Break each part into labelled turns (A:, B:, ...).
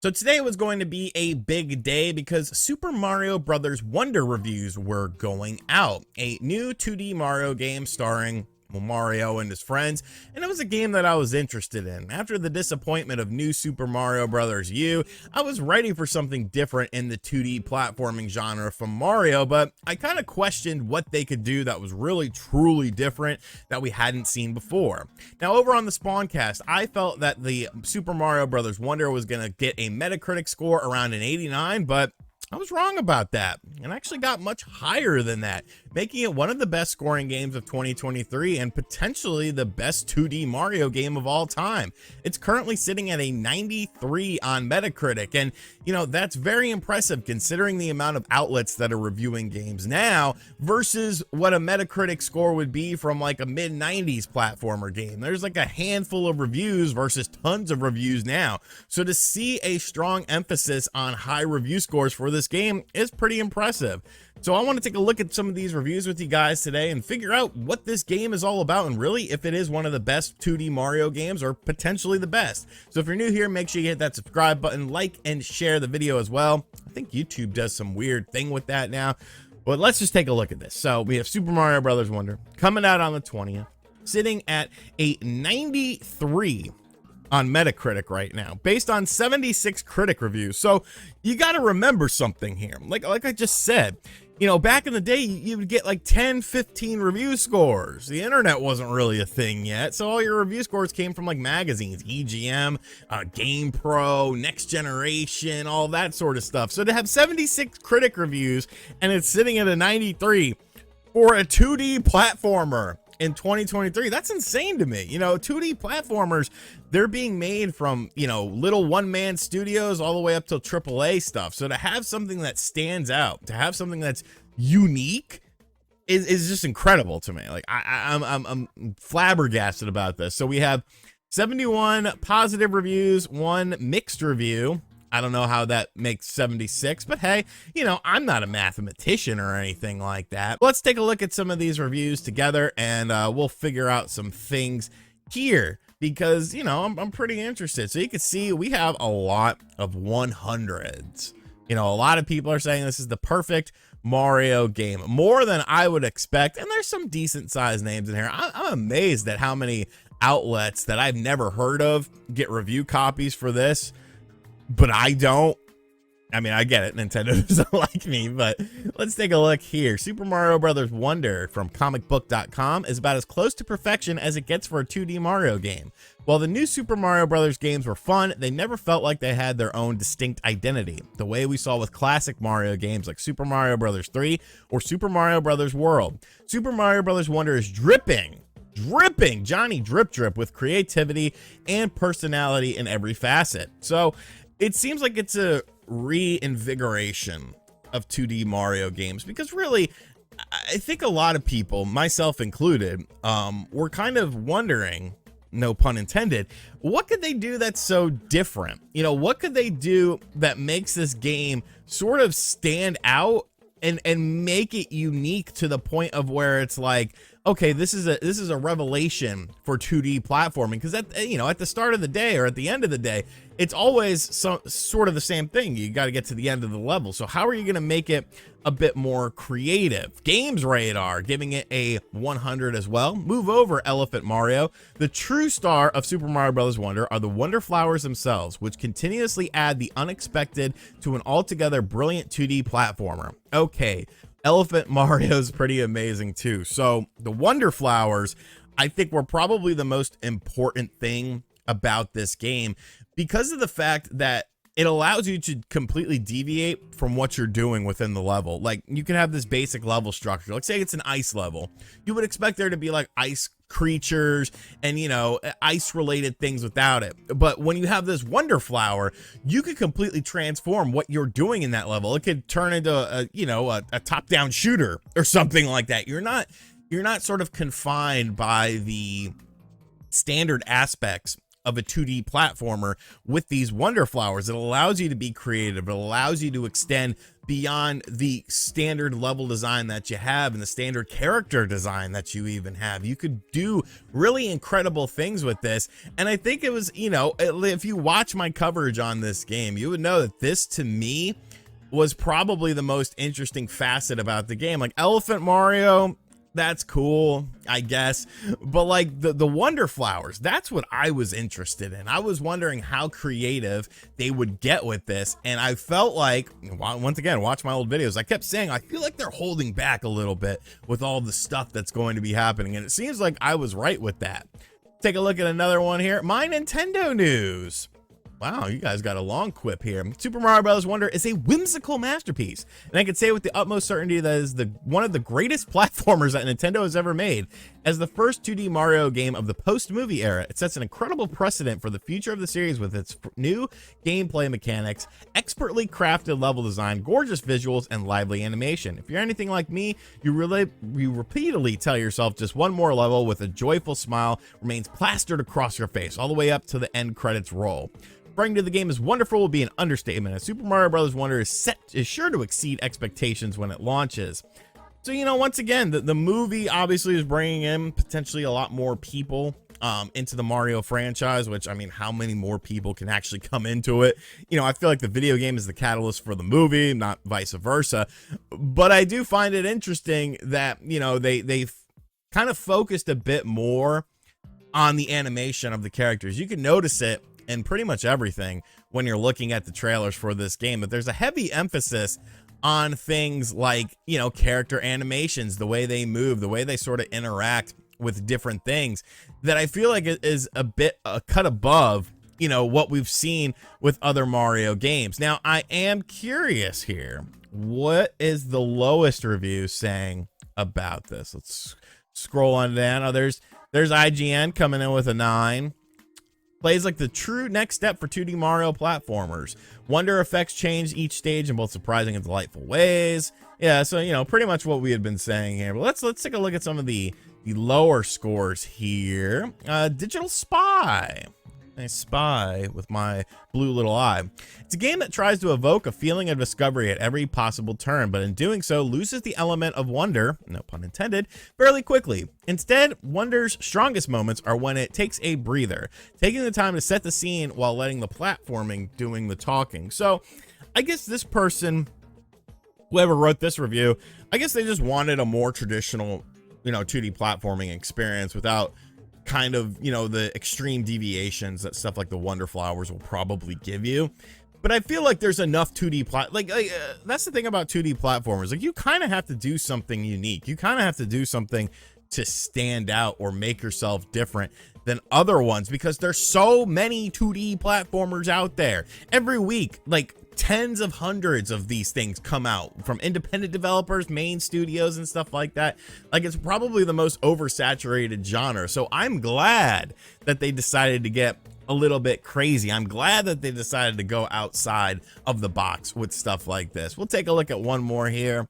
A: So today was going to be a big day because Super Mario Bros. Wonder reviews were going out. A new 2D Mario game starring Mario and his friends, and it was a game that I was interested in. After the disappointment of New Super Mario Bros. U, I was ready for something different in the 2D platforming genre from Mario, but I kind of questioned what they could do that was really truly different that we hadn't seen before. Now, over on the Spawncast, I felt that the Super Mario Bros. Wonder was going to get a Metacritic score around an 89, but I was wrong about that, and actually got much higher than that, making it one of the best scoring games of 2023 and potentially the best 2D Mario game of all time. It's currently sitting at a 93 on Metacritic, and you know, that's very impressive considering the amount of outlets that are reviewing games now versus what a Metacritic score would be from like a mid-90s platformer game. There's like a handful of reviews versus tons of reviews now. So to see a strong emphasis on high review scores for this game is pretty impressive. So I want to take a look at some of these reviews with you guys today and figure out what this game is all about and really if it is one of the best 2D Mario games or potentially the best. So if you're new here, make sure you hit that subscribe button, like and share the video as well. I think YouTube does some weird thing with that now, but let's just take a look at this. So we have Super Mario Bros. Wonder coming out on the 20th, sitting at a 93 on Metacritic right now, based on 76 critic reviews. So you got to remember something here. Like I just said, you know, back in the day, you would get like 10, 15 review scores. The internet wasn't really a thing yet, so all your review scores came from like magazines, EGM, GamePro, Next Generation, all that sort of stuff. So to have 76 critic reviews and it's sitting at a 93 for a 2D platformer in 2023, that's insane to me. You know, 2D platformers, they're being made from, you know, little one-man studios all the way up to AAA stuff. So to have something that stands out, to have something that's unique is just incredible to me. Like I'm flabbergasted about this. So we have 71 positive reviews, 1 mixed review. I don't know how that makes 76, but hey, you know, I'm not a mathematician or anything like that. Let's take a look at some of these reviews together and we'll figure out some things here because, you know, I'm pretty interested. So you can see we have a lot of 100s. You know, a lot of people are saying this is the perfect Mario game, more than I would expect. And there's some decent sized names in here. I'm amazed at how many outlets that I've never heard of get review copies for this. But I don't. I mean, I get it. Nintendo doesn't like me, but let's take a look here. Super Mario Bros. Wonder from comicbook.com is about as close to perfection as it gets for a 2D Mario game. While the new Super Mario Bros. Games were fun, they never felt like they had their own distinct identity, the way we saw with classic Mario games like Super Mario Bros. 3 or Super Mario Bros. World. Super Mario Bros. Wonder is dripping Johnny Drip with creativity and personality in every facet. So it seems like it's a reinvigoration of 2D Mario games because really, I think a lot of people, myself included, were kind of wondering, no pun intended, what could they do that's so different? You know, what could they do that makes this game sort of stand out and make it unique to the point of where it's like, okay, this is a revelation for 2D platforming, because at, you know, at the start of the day or at the end of the day, it's always sort of the same thing. You got to get to the end of the level. So how are you going to make it a bit more creative? Games Radar giving it a 100 as well. Move over, Elephant Mario. The true star of Super Mario Bros. Wonder are the Wonder Flowers themselves, which continuously add the unexpected to an altogether brilliant 2D platformer. Okay, Elephant Mario's pretty amazing too. So the Wonder Flowers, I think, were probably the most important thing about this game because of the fact that it allows you to completely deviate from what you're doing within the level. Like, you can have this basic level structure. Like, say it's an ice level. You would expect there to be like ice creatures and, you know, ice related things without it. But when you have this Wonder Flower, you could completely transform what you're doing in that level. It could turn into a, you know, a top-down shooter or something like that. You're not sort of confined by the standard aspects of a 2D platformer with these Wonder Flowers. It allows you to be creative. It allows you to extend beyond the standard level design that you have and the standard character design that you even have. You could do really incredible things with this. And I think it was, you know, if you watch my coverage on this game, you would know that this, to me, was probably the most interesting facet about the game. Like Elephant Mario, that's cool, I guess, but like the Wonder Flowers, that's what I was interested in. I was wondering how creative they would get with this, and I felt like, once again, watch my old videos, I kept saying I feel like they're holding back a little bit with all the stuff that's going to be happening, and it seems like I was right with that. Take a look at another one here. My Nintendo news. Wow, you guys got a long quip here. Super Mario Bros. Wonder is a whimsical masterpiece, and I can say with the utmost certainty that is one of the greatest platformers that Nintendo has ever made. As the first 2D Mario game of the post-movie era, it sets an incredible precedent for the future of the series with its new gameplay mechanics, expertly crafted level design, gorgeous visuals, and lively animation. If you're anything like me, you repeatedly tell yourself just one more level with a joyful smile remains plastered across your face all the way up to the end credits roll. Referring to the game as wonderful will be an understatement, as Super Mario Bros. Wonder is sure to exceed expectations when it launches. So, you know, once again, the movie obviously is bringing in potentially a lot more people into the Mario franchise, which, I mean, how many more people can actually come into it? You know, I feel like the video game is the catalyst for the movie, not vice versa. But I do find it interesting that, you know, they've kind of focused a bit more on the animation of the characters. You can notice it in pretty much everything when you're looking at the trailers for this game, but there's a heavy emphasis on things like, you know, character animations, the way they move, the way they sort of interact with different things, that I feel like it is a bit a cut above, you know, what we've seen with other Mario games. Now, I am curious here, what is the lowest review saying about this? Let's scroll on down. Oh, there's IGN coming in with a 9. Plays like the true next step for 2D Mario platformers. Wonder effects change each stage in both surprising and delightful ways. Yeah, so, you know, pretty much what we had been saying here. But let's take a look at some of the lower scores here. Digital Spy. I spy with my blue little eye. It's a game that tries to evoke a feeling of discovery at every possible turn, but in doing so loses the element of wonder, no pun intended, fairly quickly. Instead, Wonder's strongest moments are when it takes a breather, taking the time to set the scene while letting the platforming doing the talking. So I guess this person, whoever wrote this review, I guess they just wanted a more traditional, you know, 2D platforming experience without kind of, you know, the extreme deviations that stuff like the Wonder Flowers will probably give you. But I feel like there's enough 2D that's the thing about 2D platformers. Like, you kind of have to do something unique. You kind of have to do something to stand out or make yourself different than other ones, because there's so many 2D platformers out there. Every week, like, tens of hundreds of these things come out from independent developers, main studios, and stuff like that. Like, it's probably the most oversaturated genre. So I'm glad that they decided to get a little bit crazy. I'm glad that they decided to go outside of the box with stuff like this. We'll take a look at one more here.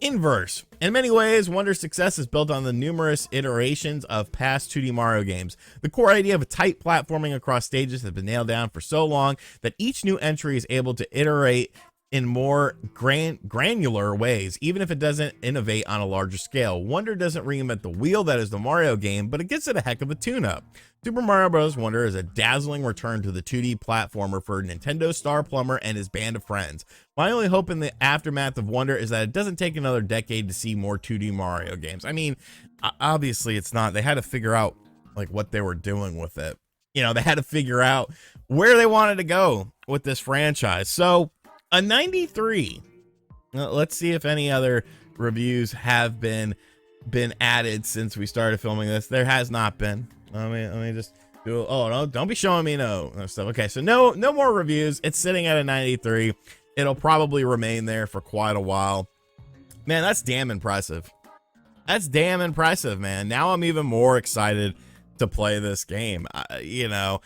A: Inverse. In many ways, Wonder's success is built on the numerous iterations of past 2D Mario games. The core idea of a tight platforming across stages has been nailed down for so long that each new entry is able to iterate in more granular ways, even if it doesn't innovate on a larger scale. Wonder doesn't reinvent the wheel that is the Mario game, but it gives it a heck of a tune-up. Super Mario Bros. Wonder is a dazzling return to the 2D platformer for Nintendo star plumber and his band of friends. My only hope in the aftermath of Wonder is that it doesn't take another decade to see more 2D Mario games. I mean, obviously it's not. They had to figure out like what they were doing with it. You know, they had to figure out where they wanted to go with this franchise. So a 93. Let's see if any other reviews have been added since we started filming this. There has not been. Let me just do. Oh no! Don't be showing me no stuff. Okay, so no more reviews. It's sitting at a 93. It'll probably remain there for quite a while. Man, that's damn impressive. That's damn impressive, man. Now I'm even more excited to play this game. You know,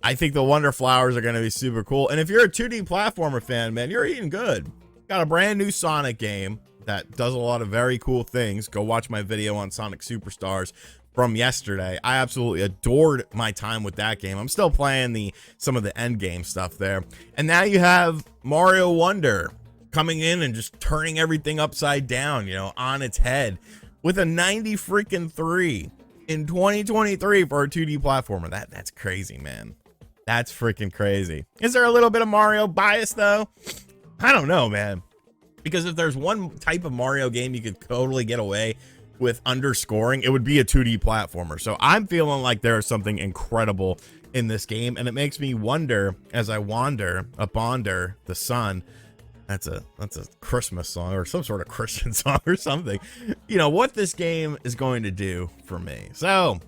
A: I think the Wonder Flowers are going to be super cool. And if you're a 2D platformer fan, man, you're eating good. Got a brand new Sonic game that does a lot of very cool things. Go watch my video on Sonic Superstars from yesterday. I absolutely adored my time with that game. I'm still playing some of the end game stuff there. And now you have Mario Wonder coming in and just turning everything upside down, you know, on its head with a 90 freaking 3 in 2023 for a 2D platformer. That's crazy, man. That's freaking crazy. Is there a little bit of Mario bias though? I don't know, man. Because if there's one type of Mario game you could totally get away with underscoring, it would be a 2D platformer. So I'm feeling like there is something incredible in this game, and it makes me wonder as I wander up under the sun. That's a Christmas song or some sort of Christian song or something. You know what this game is going to do for me. So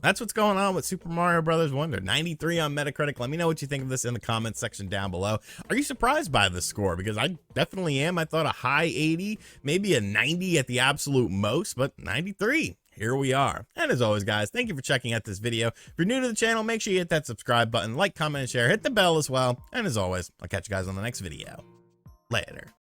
A: that's what's going on with Super Mario Brothers Wonder. 93 on Metacritic. Let me know what you think of this in the comments section down below. Are you surprised by this score? Because I definitely am. I thought a high 80, maybe a 90 at the absolute most, but 93. Here we are. And as always, guys, thank you for checking out this video. If you're new to the channel, make sure you hit that subscribe button, like, comment, and share. Hit the bell as well. And as always, I'll catch you guys on the next video. Later.